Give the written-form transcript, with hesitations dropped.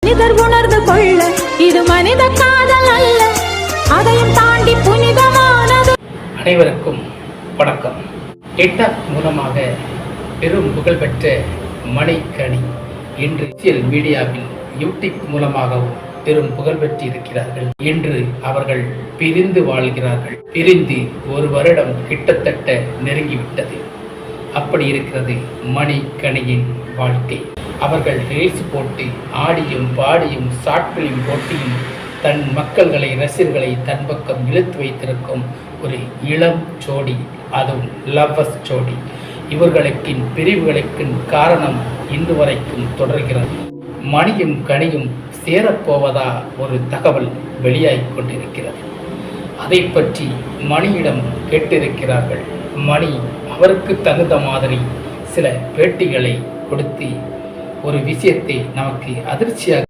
மனிதர் உணர்ந்து கொள்ள இது மனித காதல் அல்ல, அதையும் தாண்டி புனிதமானது. அனைவருக்கும் வணக்கம். டிக்டாக் மூலமாக பெரும் புகழ்பெற்ற மணிக்கணி இன்று சோசியல் மீடியாவில் யூடியூப் மூலமாகவும் பெரும் புகழ் பெற்று இருக்கிறார்கள். இன்று அவர்கள் பிரிந்து வாழ்கிறார்கள். பிரிந்து ஒரு வருடம் கிட்டத்தட்ட நெருங்கிவிட்டது. அப்படி இருக்கிறது மணிக்கணியின் வாழ்க்கை. அவர்கள் ரீல்ஸ் போட்டு ஆடியும் பாடியும் ஷார்ட் பிலிம் போட்டியும் தன் மக்கள்களை ரசிகர்களை தன் பக்கம் இழுத்து வைத்திருக்கும் ஒரு இளம் ஜோடி, அதுவும் லவ்வர்ஸ் ஜோடி. இவர்களுக்கின் பிரிவுகளுக்கு காரணம் இன்று வரைக்கும் தொடர்கிறது. மணியும் கனியும் சேரப்போவதா ஒரு தகவல் வெளியாகிக் கொண்டிருக்கிறது. அதை பற்றி மணியிடம் கேட்டிருக்கிறார்கள். மணி அவருக்கு தகுந்த மாதிரி சில பேட்டிகளை கொடுத்து ஒரு விஷயத்தை நமக்கு அதிர்ச்சியாக